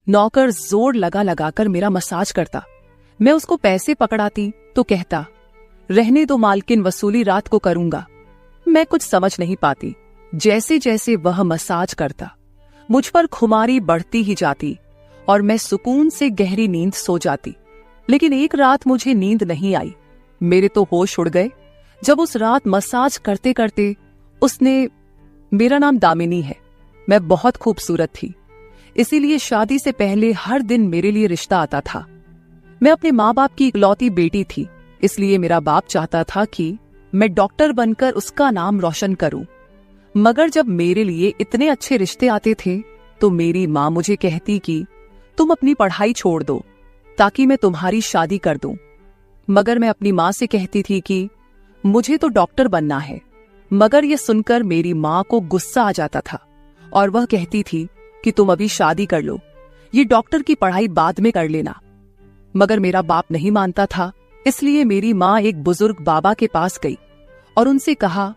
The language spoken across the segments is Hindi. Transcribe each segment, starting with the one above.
नौकर जोर लगा लगाकर मेरा मसाज करता। मैं उसको पैसे पकड़ाती तो कहता, रहने दो मालकिन, वसूली रात को करूंगा। मैं कुछ समझ नहीं पाती। जैसे जैसे वह मसाज करता मुझ पर खुमारी बढ़ती ही जाती और मैं सुकून से गहरी नींद सो जाती। लेकिन एक रात मुझे नींद नहीं आई। मेरे तो होश उड़ गए जब उस रात मसाज करते करते उसने, मेरा नाम दामिनी है, मैं बहुत खूबसूरत थी, इसीलिए शादी से पहले हर दिन मेरे लिए रिश्ता आता था। मैं अपने माँ बाप की इकलौती बेटी थी, इसलिए मेरा बाप चाहता था कि मैं डॉक्टर बनकर उसका नाम रोशन करूं। मगर जब मेरे लिए इतने अच्छे रिश्ते आते थे तो मेरी माँ मुझे कहती कि तुम अपनी पढ़ाई छोड़ दो ताकि मैं तुम्हारी शादी कर दूं। मगर मैं अपनी माँ से कहती थी कि मुझे तो डॉक्टर बनना है। मगर यह सुनकर मेरी माँ को गुस्सा आ जाता था और वह कहती थी कि तुम अभी शादी कर लो, ये डॉक्टर की पढ़ाई बाद में कर लेना। मगर मेरा बाप नहीं मानता था, इसलिए मेरी माँ एक बुजुर्ग बाबा के पास गई और उनसे कहा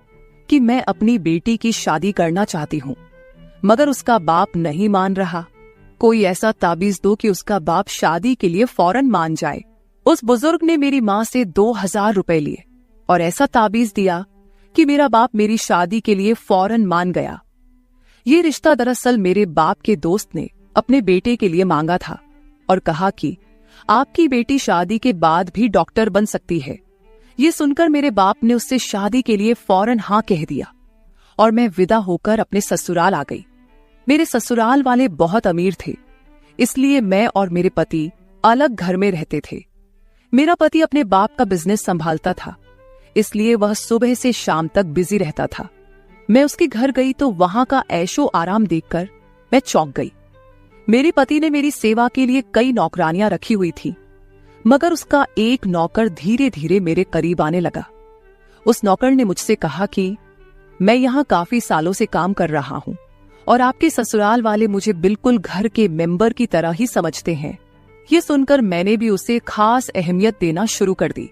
कि मैं अपनी बेटी की शादी करना चाहती हूँ। मगर उसका बाप नहीं मान रहा। कोई ऐसा ताबीज दो कि उसका बाप शादी के लिए फौरन मान जाए। उस बुजुर्ग ने मेरी माँ से 2000 रुपए लिए और ऐसा ताबीज दिया कि मेरा बाप मेरी शादी के लिए फौरन मान गया। ये रिश्ता दरअसल मेरे बाप के दोस्त ने अपने बेटे के लिए मांगा था और कहा कि आपकी बेटी शादी के बाद भी डॉक्टर बन सकती है। ये सुनकर मेरे बाप ने उससे शादी के लिए फौरन हाँ कह दिया और मैं विदा होकर अपने ससुराल आ गई। मेरे ससुराल वाले बहुत अमीर थे, इसलिए मैं और मेरे पति अलग घर में रहते थे। मेरा पति अपने बाप का बिजनेस संभालता था, इसलिए वह सुबह से शाम तक बिजी रहता था। मैं उसके घर गई तो वहां का ऐशो आराम देखकर मैं चौंक गई। मेरे पति ने मेरी सेवा के लिए कई नौकरानियां रखी हुई थी, मगर उसका एक नौकर धीरे धीरे मेरे करीब आने लगा। उस नौकर ने मुझसे कहा कि मैं यहाँ काफी सालों से काम कर रहा हूँ और आपके ससुराल वाले मुझे बिल्कुल घर के मेंबर की तरह ही समझते हैं। ये सुनकर मैंने भी उसे खास अहमियत देना शुरू कर दी।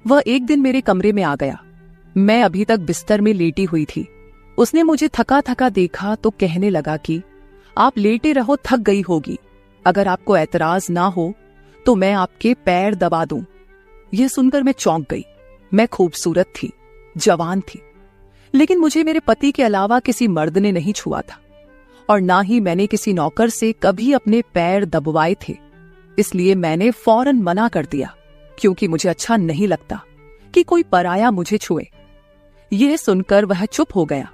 वह एक दिन मेरे कमरे में आ गया। मैं अभी तक बिस्तर में लेटी हुई थी। उसने मुझे थका थका देखा तो कहने लगा कि आप लेटे रहो, थक गई होगी। अगर आपको ऐतराज ना हो तो मैं आपके पैर दबा दूं। यह सुनकर मैं चौंक गई। मैं खूबसूरत थी, जवान थी, लेकिन मुझे मेरे पति के अलावा किसी मर्द ने नहीं छुआ था और ना ही मैंने किसी नौकर से कभी अपने पैर दबवाए थे। इसलिए मैंने फौरन मना कर दिया, क्योंकि मुझे अच्छा नहीं लगता कि कोई पराया मुझे छुए। यह सुनकर वह चुप हो गया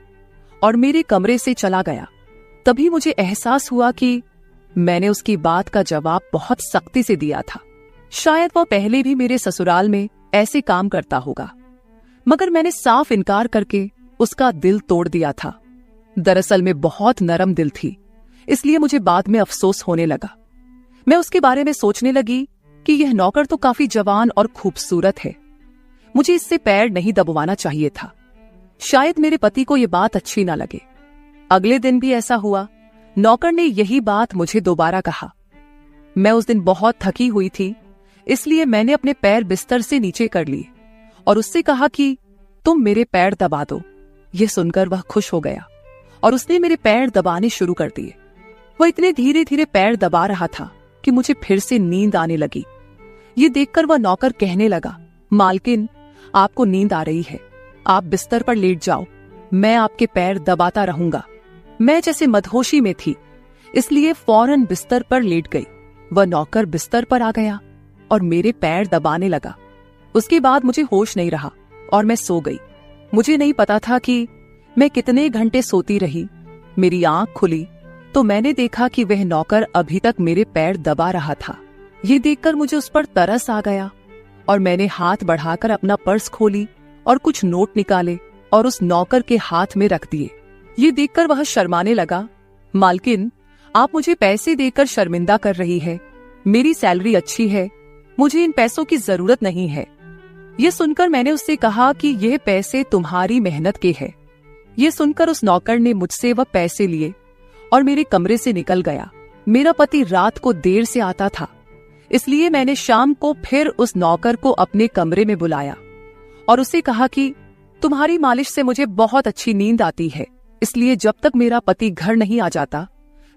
और मेरे कमरे से चला गया। तभी मुझे एहसास हुआ कि मैंने उसकी बात का जवाब बहुत सख्ती से दिया था। शायद वह पहले भी मेरे ससुराल में ऐसे काम करता होगा, मगर मैंने साफ इनकार करके उसका दिल तोड़ दिया था। दरअसल मैं बहुत नरम दिल थी, इसलिए मुझे बाद में अफसोस होने लगा। मैं उसके बारे में सोचने लगी कि यह नौकर तो काफी जवान और खूबसूरत है, मुझे इससे पैर नहीं दबवाना चाहिए था। शायद मेरे पति को यह बात अच्छी ना लगे। अगले दिन भी ऐसा हुआ। नौकर ने यही बात मुझे दोबारा कहा। मैं उस दिन बहुत थकी हुई थी, इसलिए मैंने अपने पैर बिस्तर से नीचे कर लिए और उससे कहा कि तुम मेरे पैर दबा दो। यह सुनकर वह खुश हो गया और उसने मेरे पैर दबाने शुरू कर दिए। वह इतने धीरे धीरे पैर दबा रहा था कि मुझे फिर से नींद आने लगी। ये देखकर वह नौकर कहने लगा, मालकिन, आपको नींद आ रही है, आप बिस्तर पर लेट जाओ, मैं आपके पैर दबाता रहूंगा। मैं जैसे मदहोशी में थी, इसलिए फौरन बिस्तर पर लेट गई। वह नौकर बिस्तर पर आ गया और मेरे पैर दबाने लगा। उसके बाद मुझे होश नहीं रहा और मैं सो गई। मुझे नहीं पता था कि मैं कितने घंटे सोती रही। मेरी आंख खुली तो मैंने देखा कि वह नौकर अभी तक मेरे पैर दबा रहा था। ये देखकर मुझे उस पर तरस आ गया और मैंने हाथ बढ़ाकर अपना पर्स खोली और कुछ नोट निकाले और उस नौकर के हाथ में रख दिए। ये देखकर वह शर्माने लगा। मालकिन, आप मुझे पैसे देकर शर्मिंदा कर रही है। मेरी सैलरी अच्छी है, मुझे इन पैसों की जरूरत नहीं है। ये सुनकर मैंने उससे कहा कि यह पैसे तुम्हारी मेहनत के हैं। ये सुनकर उस नौकर ने मुझसे वह पैसे लिए और मेरे कमरे से निकल गया। मेरा पति रात को देर से आता था, इसलिए मैंने शाम को फिर उस नौकर को अपने कमरे में बुलाया और उससे कहा कि तुम्हारी मालिश से मुझे बहुत अच्छी नींद आती है, इसलिए जब तक मेरा पति घर नहीं आ जाता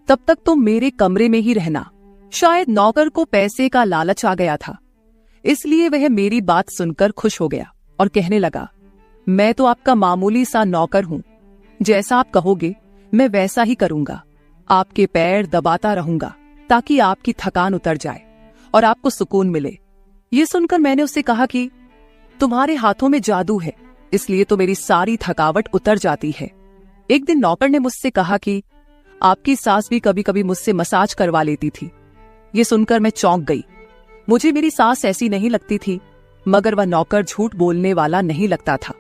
तब तक तुम मेरे कमरे में ही रहना। शायद नौकर को पैसे का लालच आ गया था, इसलिए वह मेरी बात सुनकर खुश हो गया और कहने लगा, मैं तो आपका मामूली सा नौकर हूं, जैसा आप कहोगे मैं वैसा ही करूंगा। आपके पैर दबाता रहूंगा ताकि आपकी थकान उतर जाए और आपको सुकून मिले। ये सुनकर मैंने उससे कहा कि तुम्हारे हाथों में जादू है, इसलिए तो मेरी सारी थकावट उतर जाती है। एक दिन नौकर ने मुझसे कहा कि आपकी सास भी कभी कभी मुझसे मसाज करवा लेती थी। ये सुनकर मैं चौंक गई। मुझे मेरी सास ऐसी नहीं लगती थी, मगर वह नौकर झूठ बोलने वाला नहीं लगता था।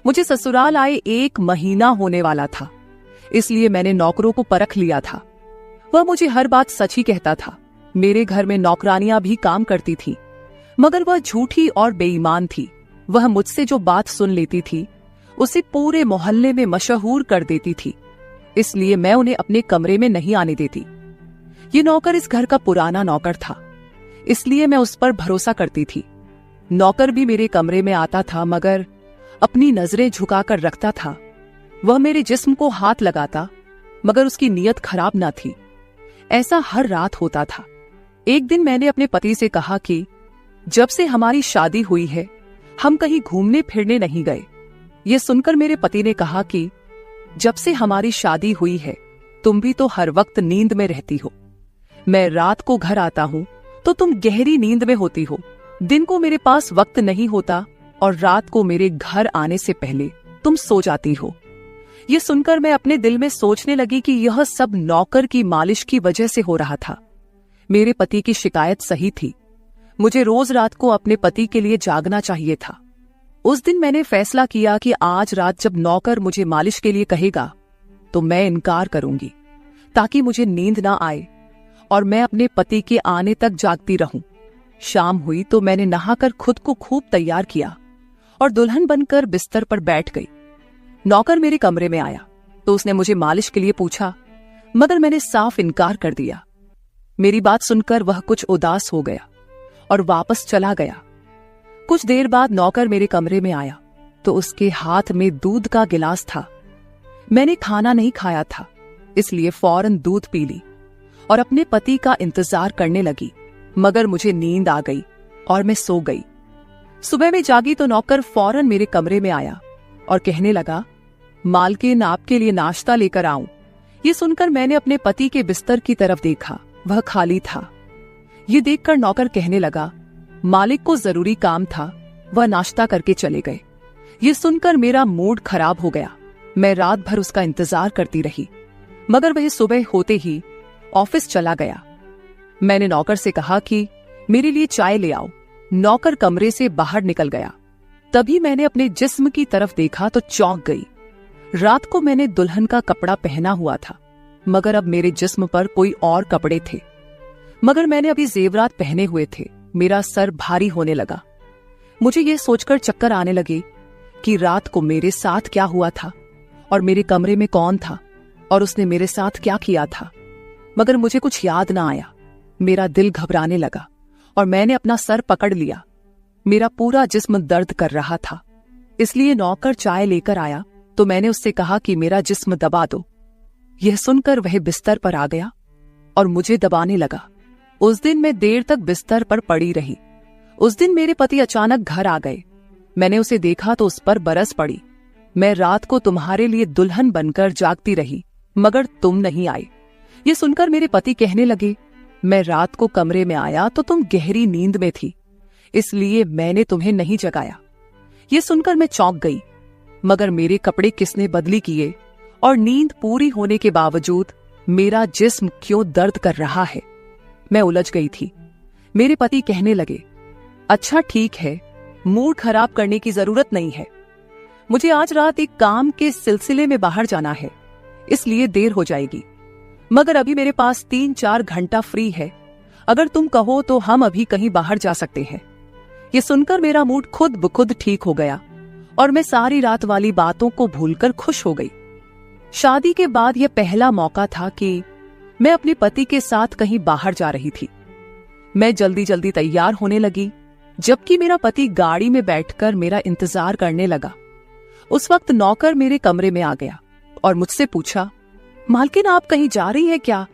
मुझे ससुराल आए 1 महीना होने वाला था, इसलिए मैंने नौकरों को परख लिया था। वह मुझे हर बात सच ही कहता था। मेरे घर में नौकरानियां भी काम करती थी, मगर वह झूठी और बेईमान थी। वह मुझसे जो बात सुन लेती थी उसे पूरे मोहल्ले में मशहूर कर देती थी, इसलिए मैं उन्हें अपने कमरे में नहीं आने देती। ये नौकर इस घर का पुराना नौकर था, इसलिए मैं उस पर भरोसा करती थी। नौकर भी मेरे कमरे में आता था, मगर अपनी नजरें झुकाकर रखता था। वह मेरे जिस्म को हाथ लगाता, मगर उसकी नीयत खराब न थी। ऐसा हर रात होता था। एक दिन मैंने अपने पति से कहा कि जब से हमारी शादी हुई है हम कहीं घूमने फिरने नहीं गए। यह सुनकर मेरे पति ने कहा कि जब से हमारी शादी हुई है तुम भी तो हर वक्त नींद में रहती हो। मैं रात को घर आता हूं तो तुम गहरी नींद में होती हो। दिन को मेरे पास वक्त नहीं होता और रात को मेरे घर आने से पहले तुम सो जाती हो। यह सुनकर मैं अपने दिल में सोचने लगी कि यह सब नौकर की मालिश की वजह से हो रहा था। मेरे पति की शिकायत सही थी। मुझे रोज रात को अपने पति के लिए जागना चाहिए था। उस दिन मैंने फैसला किया कि आज रात जब नौकर मुझे मालिश के लिए कहेगा तो मैं इनकार करूंगी, ताकि मुझे नींद ना आए और मैं अपने पति के आने तक जागती रहूं। शाम हुई तो मैंने नहाकर खुद को खूब तैयार किया और दुल्हन बनकर बिस्तर पर बैठ गई। नौकर मेरे कमरे में आया तो उसने मुझे मालिश के लिए पूछा, मगर मैंने साफ इनकार कर दिया। मेरी बात सुनकर वह कुछ उदास हो गया और वापस चला गया। कुछ देर बाद नौकर मेरे कमरे में आया तो उसके हाथ में दूध का गिलास था। मैंने खाना नहीं खाया था, इसलिए फौरन दूध पी ली और अपने पति का इंतजार करने लगी, मगर मुझे नींद आ गई और मैं सो गई। सुबह में जागी तो नौकर फौरन मेरे कमरे में आया और कहने लगा, मालकिन आपके लिए नाश्ता लेकर आऊं। ये सुनकर मैंने अपने पति के बिस्तर की तरफ देखा, वह खाली था। ये देखकर नौकर कहने लगा, मालिक को जरूरी काम था, वह नाश्ता करके चले गए। ये सुनकर मेरा मूड खराब हो गया। मैं रात भर उसका इंतजार करती रही, मगर वह सुबह होते ही ऑफिस चला गया। मैंने नौकर से कहा कि मेरे लिए चाय ले आओ। नौकर कमरे से बाहर निकल गया। तभी मैंने अपने जिस्म की तरफ देखा तो चौंक गई। रात को मैंने दुल्हन का कपड़ा पहना हुआ था, मगर अब मेरे जिस्म पर कोई और कपड़े थे। मगर मैंने अभी जेवरात पहने हुए थे। मेरा सर भारी होने लगा। मुझे यह सोचकर चक्कर आने लगे कि रात को मेरे साथ क्या हुआ था और मेरे कमरे में कौन था और उसने मेरे साथ क्या किया था, मगर मुझे कुछ याद ना आया। मेरा दिल घबराने लगा और मैंने अपना सर पकड़ लिया। मेरा पूरा जिस्म दर्द कर रहा था, इसलिए नौकर चाय लेकर आया तो मैंने उससे कहा कि मेरा जिस्म दबा दो। यह सुनकर वह बिस्तर पर आ गया और मुझे दबाने लगा। उस दिन मैं देर तक बिस्तर पर पड़ी रही। उस दिन मेरे पति अचानक घर आ गए। मैंने उसे देखा तो उस पर बरस पड़ी। मैं रात को तुम्हारे लिए दुल्हन बनकर जागती रही, मगर तुम नहीं आए। ये सुनकर मेरे पति कहने लगे, मैं रात को कमरे में आया तो तुम गहरी नींद में थी, इसलिए मैंने तुम्हें नहीं जगाया। ये सुनकर मैं चौंक गई, मगर मेरे कपड़े किसने बदली किए और नींद पूरी होने के बावजूद मेरा जिस्म क्यों दर्द कर रहा है। मैं उलझ गई थी। मेरे पति कहने लगे, अच्छा ठीक है, मूड खराब करने की जरूरत नहीं है। मुझे आज रात एक काम के सिलसिले में बाहर जाना है, इसलिए देर हो जाएगी, मगर अभी मेरे पास 3-4 घंटा फ्री है। अगर तुम कहो तो हम अभी कहीं बाहर जा सकते हैं। ये सुनकर मेरा मूड खुद ब खुद ठीक हो गया और मैं सारी रात वाली बातों को भूलकर खुश हो गई। शादी के बाद यह पहला मौका था कि मैं अपने पति के साथ कहीं बाहर जा रही थी। मैं जल्दी जल्दी तैयार होने लगी, जबकि मेरा पति गाड़ी में बैठकर मेरा इंतजार करने लगा। उस वक्त नौकर मेरे कमरे में आ गया और मुझसे पूछा, मालकिन, आप कहीं जा रही हैं क्या?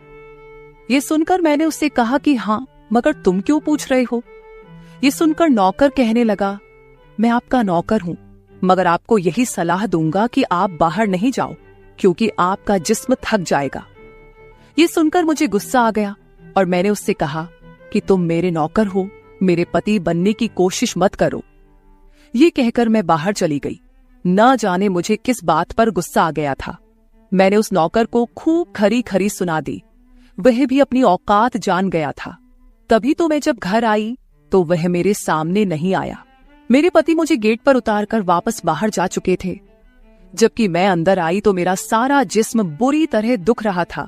ये सुनकर मैंने उससे कहा कि हाँ, मगर तुम क्यों पूछ रहे हो? ये सुनकर नौकर कहने लगा, मैं आपका नौकर हूं, मगर आपको यही सलाह दूंगा कि आप बाहर नहीं जाओ, क्योंकि आपका जिस्म थक जाएगा। ये सुनकर मुझे गुस्सा आ गया और मैंने उससे कहा कि तुम मेरे नौकर हो, मेरे पति बनने की कोशिश मत करो। ये कहकर मैं बाहर चली गई। न जाने मुझे किस बात पर गुस्सा आ गया था। मैंने उस नौकर को खूब खरी खरी सुना दी। वह भी अपनी औकात जान गया था। तभी तो मैं जब घर आई तो वह मेरे सामने नहीं आया। मेरे पति मुझे गेट पर उतारकर वापस बाहर जा चुके थे। जबकि मैं अंदर आई तो मेरा सारा जिस्म बुरी तरह दुख रहा था।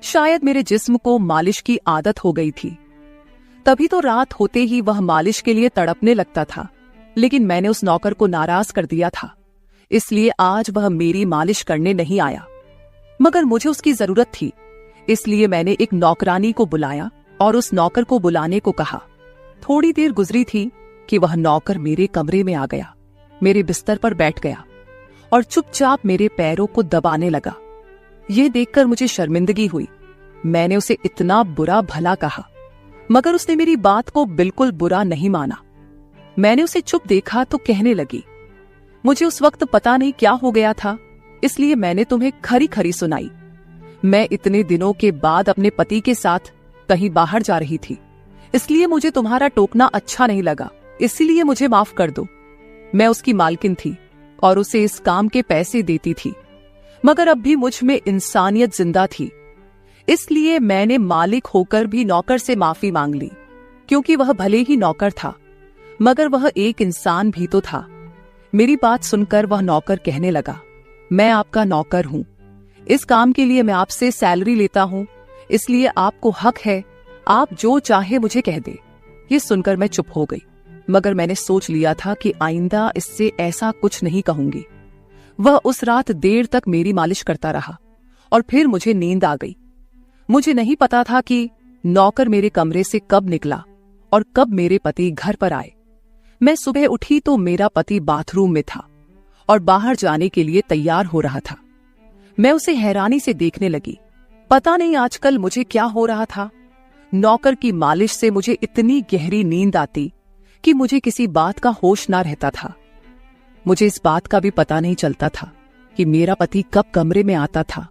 शायद मेरे जिस्म को मालिश की आदत हो गई थी। तभी तो रात होते ही वह मालिश के लिए तड़पने लगता था। लेकिन मैंने उस नौकर को नाराज कर दिया था, इसलिए आज वह मेरी मालिश करने नहीं आया। मगर मुझे उसकी जरूरत थी, इसलिए मैंने एक नौकरानी को बुलाया और उस नौकर को बुलाने को कहा। थोड़ी देर गुजरी थी कि वह नौकर मेरे कमरे में आ गया, मेरे बिस्तर पर बैठ गया और चुपचाप मेरे पैरों को दबाने लगा। यह देखकर मुझे शर्मिंदगी हुई। मैंने उसे इतना बुरा भला कहा, मगर उसने मेरी बात को बिल्कुल बुरा नहीं माना। मैंने उसे चुप देखा तो कहने लगी, मुझे उस वक्त पता नहीं क्या हो गया था, इसलिए मैंने तुम्हें खरी खरी सुनाई। मैं इतने दिनों के बाद अपने पति के साथ कहीं बाहर जा रही थी, इसलिए मुझे तुम्हारा टोकना अच्छा नहीं लगा, इसलिए मुझे माफ कर दो। मैं उसकी मालकिन थी और उसे इस काम के पैसे देती थी, मगर अब भी मुझ में इंसानियत जिंदा थी, इसलिए मैंने मालिक होकर भी नौकर से माफी मांग ली। क्योंकि वह भले ही नौकर था, मगर वह एक इंसान भी तो था। मेरी बात सुनकर वह नौकर कहने लगा, मैं आपका नौकर हूं, इस काम के लिए मैं आपसे सैलरी लेता हूं, इसलिए आपको हक है, आप जो चाहे मुझे कह दे। ये सुनकर मैं चुप हो गई, मगर मैंने सोच लिया था कि आइंदा इससे ऐसा कुछ नहीं कहूंगी। वह उस रात देर तक मेरी मालिश करता रहा और फिर मुझे नींद आ गई। मुझे नहीं पता था कि नौकर मेरे कमरे से कब निकला और कब मेरे पति घर पर आए। मैं सुबह उठी तो मेरा पति बाथरूम में था और बाहर जाने के लिए तैयार हो रहा था। मैं उसे हैरानी से देखने लगी। पता नहीं आजकल मुझे क्या हो रहा था। नौकर की मालिश से मुझे इतनी गहरी नींद आती कि मुझे किसी बात का होश ना रहता था। मुझे इस बात का भी पता नहीं चलता था कि मेरा पति कब कमरे में आता था।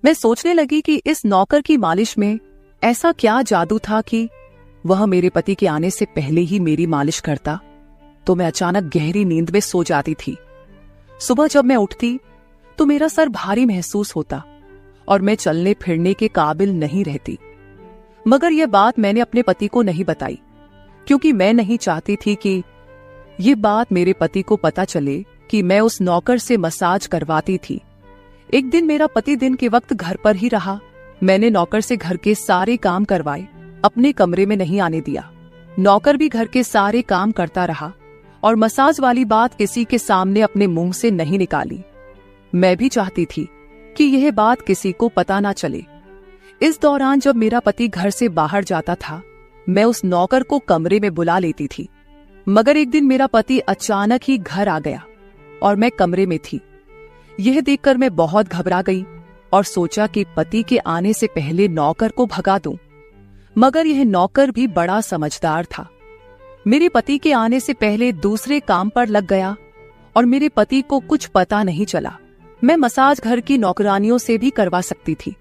मैं सोचने लगी कि इस नौकर की मालिश में ऐसा क्या जादू था कि वह मेरे पति के आने से पहले ही मेरी मालिश करता। तो मैं अचानक गहरी नींद में सो जाती थी। सुबह जब मैं उठती तो मेरा सर भारी महसूस होता और मैं चलने फिरने के काबिल नहीं रहती। मगर यह बात मैंने अपने पति को नहीं बताई, क्योंकि मैं नहीं चाहती थी कि ये बात मेरे पति को पता चले कि मैं उस नौकर से मसाज करवाती थी। एक दिन मेरा पति दिन के वक्त घर पर ही रहा। मैंने नौकर से घर के सारे काम करवाए, अपने कमरे में नहीं आने दिया। नौकर भी घर के सारे काम करता रहा और मसाज वाली बात किसी के सामने अपने मुंह से नहीं निकाली। मैं भी चाहती थी कि यह बात किसी को पता ना चले। इस दौरान जब मेरा पति घर से बाहर जाता था, मैं उस नौकर को कमरे में बुला लेती थी। मगर एक दिन मेरा पति अचानक ही घर आ गया और मैं कमरे में थी। यह देखकर मैं बहुत घबरा गई और सोचा कि पति के आने से पहले नौकर को भगा दूं। मगर यह नौकर भी बड़ा समझदार था। मेरे पति के आने से पहले दूसरे काम पर लग गया और मेरे पति को कुछ पता नहीं चला। मैं मसाज घर की नौकरानियों से भी करवा सकती थी,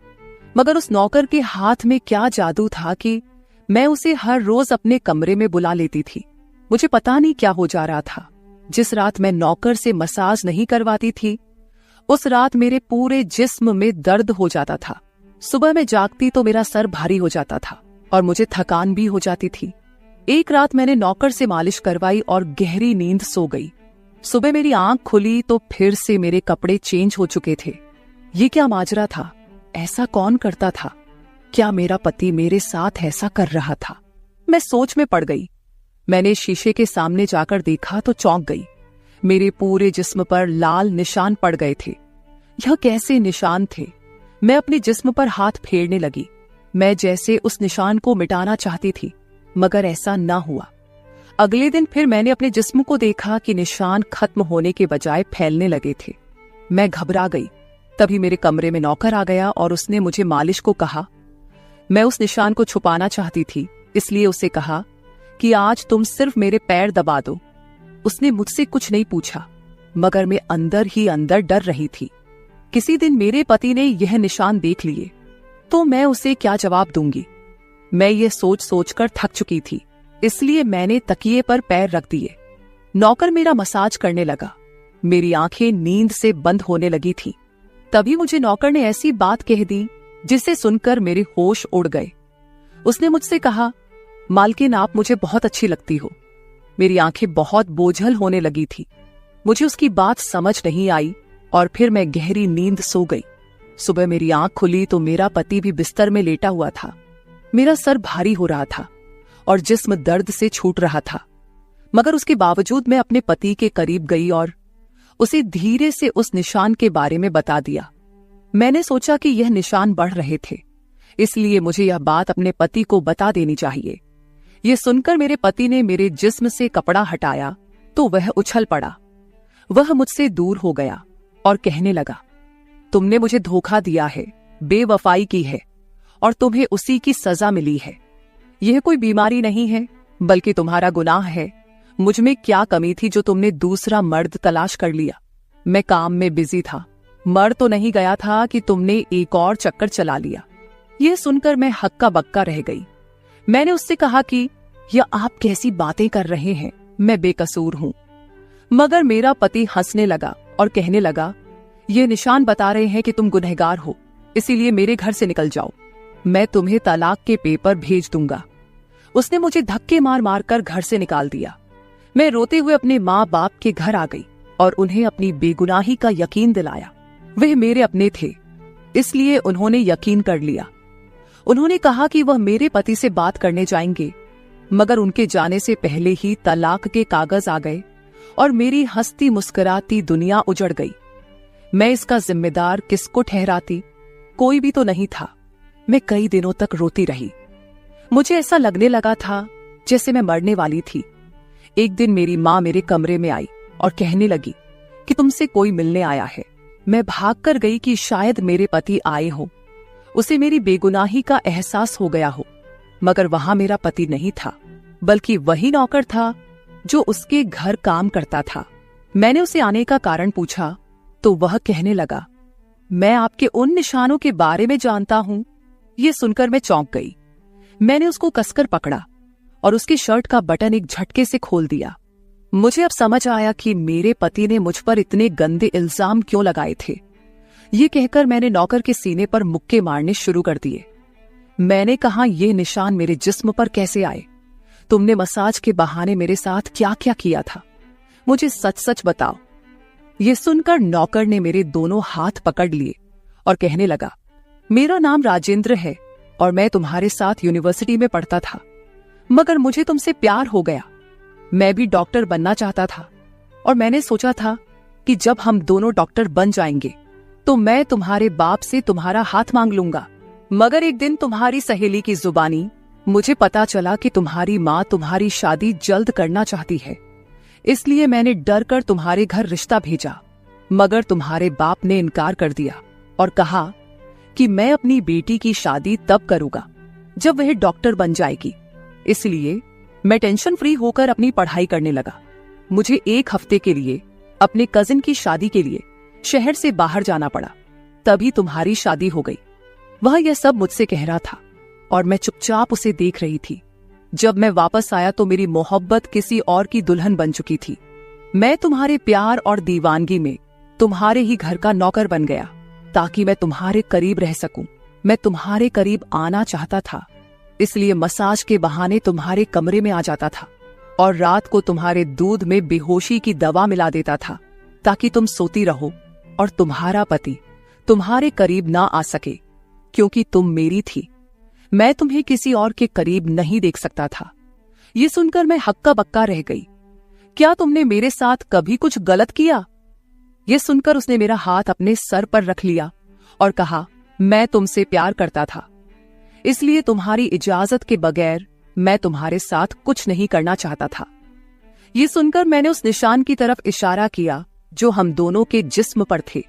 मगर उस नौकर के हाथ में क्या जादू था कि मैं उसे हर रोज अपने कमरे में बुला लेती थी। मुझे पता नहीं क्या हो जा रहा था। जिस रात मैं नौकर से मसाज नहीं करवाती थी, उस रात मेरे पूरे जिस्म में दर्द हो जाता था। सुबह में जागती तो मेरा सर भारी हो जाता था और मुझे थकान भी हो जाती थी। एक रात मैंने नौकर से मालिश करवाई और गहरी नींद सो गई। सुबह मेरी आंख खुली तो फिर से मेरे कपड़े चेंज हो चुके थे। ये क्या माजरा था? ऐसा कौन करता था? क्या मेरा पति मेरे साथ ऐसा कर रहा था? मैं सोच में पड़ गई। मैंने शीशे के सामने जाकर देखा तो चौंक गई। मेरे पूरे जिस्म पर लाल निशान पड़ गए थे। यह कैसे निशान थे? मैं अपने जिस्म पर हाथ फेरने लगी। मैं जैसे उस निशान को मिटाना चाहती थी, मगर ऐसा ना हुआ। अगले दिन फिर मैंने अपने जिस्म को देखा कि निशान खत्म होने के बजाय फैलने लगे थे। मैं घबरा गई। तभी मेरे कमरे में नौकर आ गया और उसने मुझे मालिश को कहा। मैं उस निशान को छुपाना चाहती थी, इसलिए उसे कहा कि आज तुम सिर्फ मेरे पैर दबा दो। उसने मुझसे कुछ नहीं पूछा, मगर मैं अंदर ही अंदर डर रही थी। किसी दिन मेरे पति ने यह निशान देख लिए तो मैं उसे क्या जवाब दूंगी। मैं ये सोच सोचकर थक चुकी थी, इसलिए मैंने तकिए पर पैर रख दिए। नौकर मेरा मसाज करने लगा। मेरी आंखें नींद से बंद होने लगी थी। तभी मुझे नौकर ने ऐसी बात कह दी जिसे सुनकर मेरे होश उड़ गए। उसने मुझसे कहा, मालकिन आप मुझे बहुत अच्छी लगती हो। मेरी आंखें बहुत बोझल होने लगी थी। मुझे उसकी बात समझ नहीं आई और फिर मैं गहरी नींद सो गई। सुबह मेरी आंख खुली तो मेरा पति भी बिस्तर में लेटा हुआ था। मेरा सर भारी हो रहा था और जिस्म दर्द से छूट रहा था, मगर उसके बावजूद मैं अपने पति के करीब गई और उसे धीरे से उस निशान के बारे में बता दिया। मैंने सोचा कि यह निशान बढ़ रहे थे, इसलिए मुझे यह बात अपने पति को बता देनी चाहिए। यह सुनकर मेरे पति ने मेरे जिस्म से कपड़ा हटाया तो वह उछल पड़ा। वह मुझसे दूर हो गया और कहने लगा, तुमने मुझे धोखा दिया है, बेवफाई की है और तुम्हें उसी की सजा मिली है। यह कोई बीमारी नहीं है, बल्कि तुम्हारा गुनाह है। मुझ में क्या कमी थी जो तुमने दूसरा मर्द तलाश कर लिया। मैं काम में बिजी था, मर तो नहीं गया था कि तुमने एक और चक्कर चला लिया। यह सुनकर मैं हक्का बक्का रह गई। मैंने उससे कहा कि यह आप कैसी बातें कर रहे हैं, मैं बेकसूर हूं। मगर मेरा पति हंसने लगा और कहने लगा, ये निशान बता रहे हैं कि तुम गुनहगार हो, इसीलिए मेरे घर से निकल जाओ, मैं तुम्हें तलाक के पेपर भेज दूंगा। उसने मुझे धक्के मार मार कर घर से निकाल दिया। मैं रोते हुए अपने माँ बाप के घर आ गई और उन्हें अपनी बेगुनाही का यकीन दिलाया। वह मेरे अपने थे, इसलिए उन्होंने यकीन कर लिया। उन्होंने कहा कि वह मेरे पति से बात करने जाएंगे, मगर उनके जाने से पहले ही तलाक के कागज आ गए और मेरी हंसती मुस्कुराती दुनिया उजड़ गई। मैं इसका जिम्मेदार किसको ठहराती? कोई भी तो नहीं था। मैं कई दिनों तक रोती रही। मुझे ऐसा लगने लगा था जैसे मैं मरने वाली थी। एक दिन मेरी माँ मेरे कमरे में आई और कहने लगी कि तुमसे कोई मिलने आया है। मैं भागकर गई कि शायद मेरे पति आए हो, उसे मेरी बेगुनाही का एहसास हो गया हो। मगर वहां मेरा पति नहीं था, बल्कि वही नौकर था जो उसके घर काम करता था। मैंने उसे आने का कारण पूछा तो वह कहने लगा, मैं आपके उन निशानों के बारे में जानता हूं। यह सुनकर मैं चौंक गई। मैंने उसको कसकर पकड़ा और उसकी शर्ट का बटन एक झटके से खोल दिया। मुझे अब समझ आया कि मेरे पति ने मुझ पर इतने गंदे इल्जाम क्यों लगाए थे। ये कहकर मैंने नौकर के सीने पर मुक्के मारने शुरू कर दिए। मैंने कहा, ये निशान मेरे जिस्म पर कैसे आए? तुमने मसाज के बहाने मेरे साथ क्या क्या किया था? मुझे सच सच बताओ। ये सुनकर नौकर ने मेरे दोनों हाथ पकड़ लिए और कहने लगा, मेरा नाम राजेंद्र है और मैं तुम्हारे साथ यूनिवर्सिटी में पढ़ता था, मगर मुझे तुमसे प्यार हो गया। मैं भी डॉक्टर बनना चाहता था और मैंने सोचा था कि जब हम दोनों डॉक्टर बन जाएंगे तो मैं तुम्हारे बाप से तुम्हारा हाथ मांग लूंगा। मगर एक दिन तुम्हारी सहेली की जुबानी मुझे पता चला कि तुम्हारी माँ तुम्हारी शादी जल्द करना चाहती है, इसलिए मैंने डर कर तुम्हारे घर रिश्ता भेजा। मगर तुम्हारे बाप ने इनकार कर दिया और कहा कि मैं अपनी बेटी की शादी तब करूंगा जब वह डॉक्टर बन जाएगी। इसलिए मैं टेंशन फ्री होकर अपनी पढ़ाई करने लगा। मुझे एक हफ्ते के लिए अपने कजिन की शादी के लिए शहर से बाहर जाना पड़ा। तभी तुम्हारी शादी हो गई। वह यह सब मुझसे कह रहा था और मैं चुपचाप उसे देख रही थी। जब मैं वापस आया तो मेरी मोहब्बत किसी और की दुल्हन बन चुकी थी। मैं तुम्हारे प्यार और दीवानगी में तुम्हारे ही घर का नौकर बन गया ताकि मैं तुम्हारे करीब रह सकूं। मैं तुम्हारे करीब आना चाहता था, इसलिए मसाज के बहाने तुम्हारे कमरे में आ जाता था और रात को तुम्हारे दूध में बेहोशी की दवा मिला देता था ताकि तुम सोती रहो और तुम्हारा पति तुम्हारे करीब ना आ सके, क्योंकि तुम मेरी थी। मैं तुम्हें किसी और के करीब नहीं देख सकता था। ये सुनकर मैं हक्का बक्का रह गई। क्या तुमने मेरे साथ कभी कुछ गलत किया? यह सुनकर उसने मेरा हाथ अपने सर पर रख लिया और कहा, मैं तुमसे प्यार करता था, इसलिए तुम्हारी इजाजत के बगैर मैं तुम्हारे साथ कुछ नहीं करना चाहता था। ये सुनकर मैंने उस निशान की तरफ इशारा किया जो हम दोनों के जिस्म पर थे।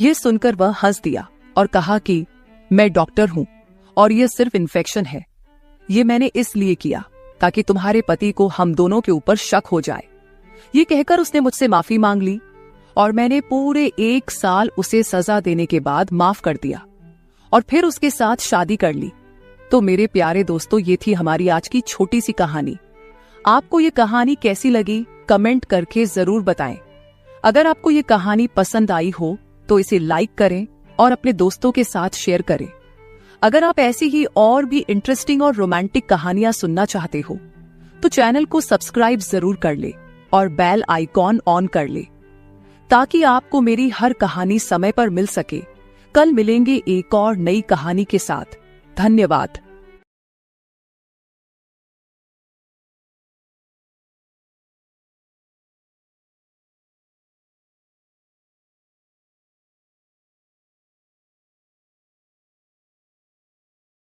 ये सुनकर वह हंस दिया और कहा कि मैं डॉक्टर हूं और यह सिर्फ इन्फेक्शन है। ये मैंने इसलिए किया ताकि तुम्हारे पति को हम दोनों के ऊपर शक हो जाए। ये कहकर उसने मुझसे माफी मांग ली और मैंने पूरे 1 साल उसे सजा देने के बाद माफ कर दिया और फिर उसके साथ शादी कर ली। तो मेरे प्यारे दोस्तों, ये थी हमारी आज की छोटी सी कहानी। आपको ये कहानी कैसी लगी कमेंट करके जरूर बताएं। अगर आपको ये कहानी पसंद आई हो तो इसे लाइक करें और अपने दोस्तों के साथ शेयर करें। अगर आप ऐसी ही और भी इंटरेस्टिंग और रोमांटिक कहानियां सुनना चाहते हो तो चैनल को सब्सक्राइब जरूर कर ले और बेल आइकॉन ऑन कर ले ताकि आपको मेरी हर कहानी समय पर मिल सके। कल मिलेंगे एक और नई कहानी के साथ। धन्यवाद।